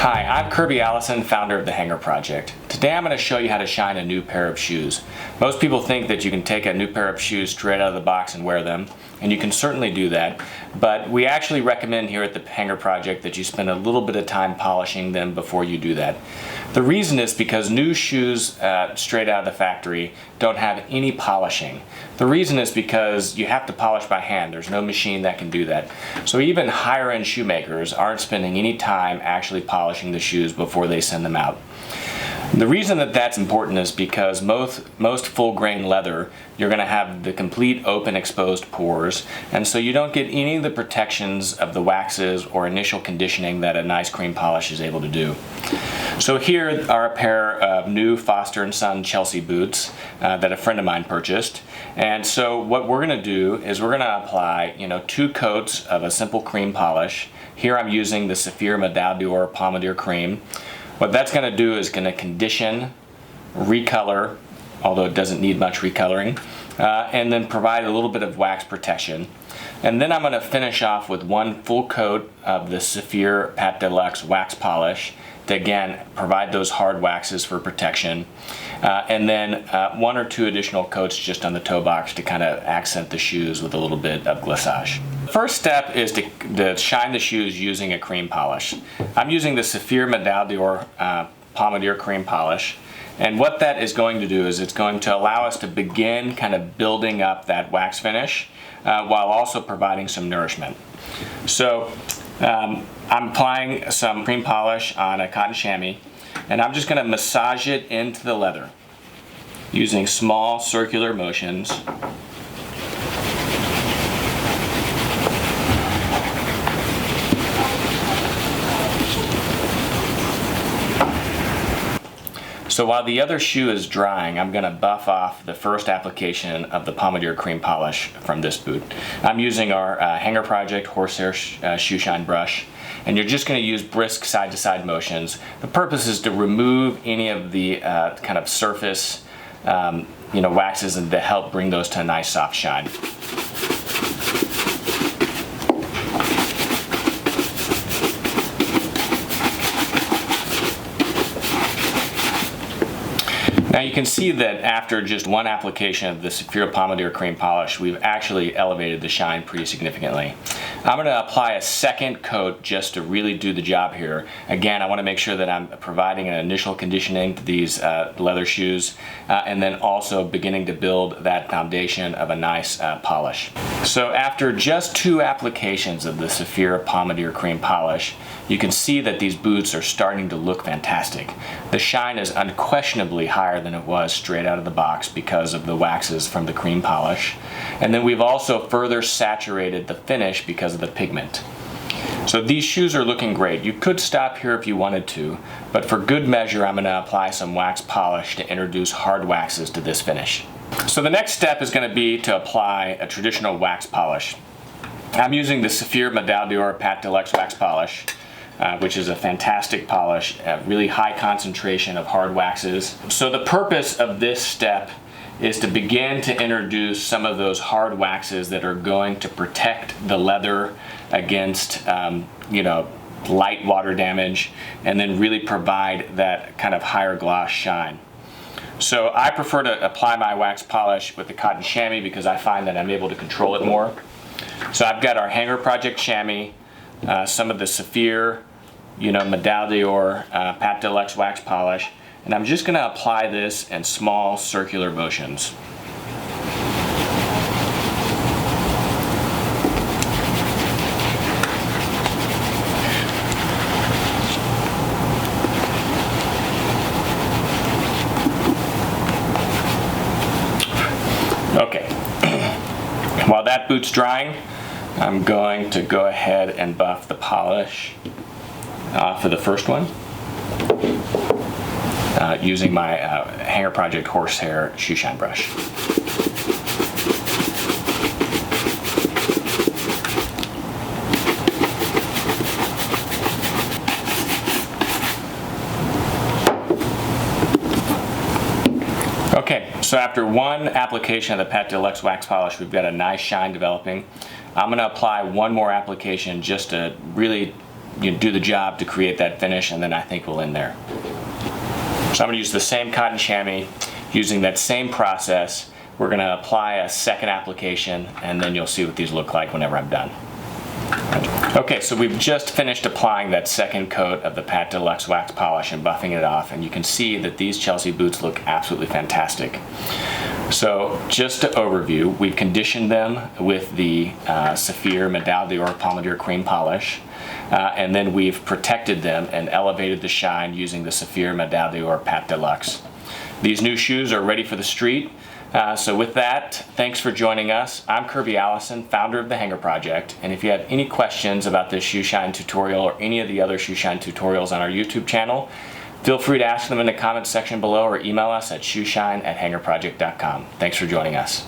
Hi, I'm Kirby Allison, founder of the Hanger Project. Today I'm going to show you how to shine a new pair of shoes. Most people think that you can take a new pair of shoes straight out of the box and wear them, and you can certainly do that, but we actually recommend here at the Hanger Project that you spend a little bit of time polishing them before you do that. The reason is because new shoes straight out of the factory don't have any polishing. The reason is because you have to polish by hand. There's no machine that can do that. So even higher end shoemakers aren't spending any time actually polishing the shoes before they send them out. The reason that that's important is because most full grain leather, you're going to have the complete open exposed pores, and so you don't get any of the protections of the waxes or initial conditioning that a nice cream polish is able to do. So here are a pair of new Foster & Son Chelsea boots that a friend of mine purchased. And so what we're going to do is we're going to apply 2 coats of a simple cream polish. Here I'm using the Saphir Medaille Pommadier cream. What that's going to do is going to condition, recolor, although it doesn't need much recoloring, and then provide a little bit of wax protection. And then I'm going to finish off with 1 full coat of the Saphir Pate Deluxe wax polish to again provide those hard waxes for protection. And then 1 or 2 additional coats just on the toe box to kind of accent the shoes with a little bit of glissage. First step is to shine the shoes using a cream polish. I'm using the Saphir Medaille Pommadier cream polish, and what that is going to do is it's going to allow us to begin kind of building up that wax finish while also providing some nourishment. So I'm applying some cream polish on a cotton chamois, and I'm just going to massage it into the leather using small circular motions. So while the other shoe is drying, I'm going to buff off the first application of the Pommadier cream polish from this boot. I'm using our Hanger Project Horsehair shoe shine brush, and you're just going to use brisk side-to-side motions. The purpose is to remove any of the kind of surface waxes and to help bring those to a nice soft shine. Now you can see that after just 1 application of the Saphir Pommadier cream polish, we've actually elevated the shine pretty significantly. I'm going to apply a second coat just to really do the job here. Again, I want to make sure that I'm providing an initial conditioning to these leather shoes and then also beginning to build that foundation of a nice polish. So after just 2 applications of the Saphir Pommadier cream polish, you can see that these boots are starting to look fantastic. The shine is unquestionably higher than it was straight out of the box because of the waxes from the cream polish. And then we've also further saturated the finish because of the pigment. So these shoes are looking great. You could stop here if you wanted to, but for good measure I'm going to apply some wax polish to introduce hard waxes to this finish. So the next step is going to be to apply a traditional wax polish. I'm using the Saphir Medaille Pate Deluxe wax polish, which is a fantastic polish, a really high concentration of hard waxes. So the purpose of this step is to begin to introduce some of those hard waxes that are going to protect the leather against light water damage, and then really provide that kind of higher gloss shine. So I prefer to apply my wax polish with the cotton chamois because I find that I'm able to control it more. So I've got our Hanger Project chamois, some of the Saphir Medaille Pate Deluxe wax polish, and I'm just going to apply this in small circular motions. Okay, while that boot's drying, I'm going to go ahead and buff the polish for the first one using my Hanger Project Horsehair shoe shine brush. Okay, so after 1 application of the Pate Deluxe wax polish, we've got a nice shine developing. I'm going to apply 1 more application just to really do the job to create that finish, and then I think we'll end there. So I'm going to use the same cotton chamois, using that same process. We're going to apply a second application, and then you'll see what these look like whenever I'm done. Okay, so we've just finished applying that second coat of the Pate Deluxe wax polish and buffing it off, and you can see that these Chelsea boots look absolutely fantastic. So just to overview, we've conditioned them with the Saphir Medaille or Pommadier cream polish, and then we've protected them and elevated the shine using the Saphir Medaille or Pate Deluxe. These new shoes are ready for the street. So with that, thanks for joining us. I'm Kirby Allison, founder of the Hanger Project, and if you have any questions about this shoe shine tutorial or any of the other shoe shine tutorials on our YouTube channel, feel free to ask them in the comments section below or email us at shoeshine@hangerproject.com. Thanks for joining us.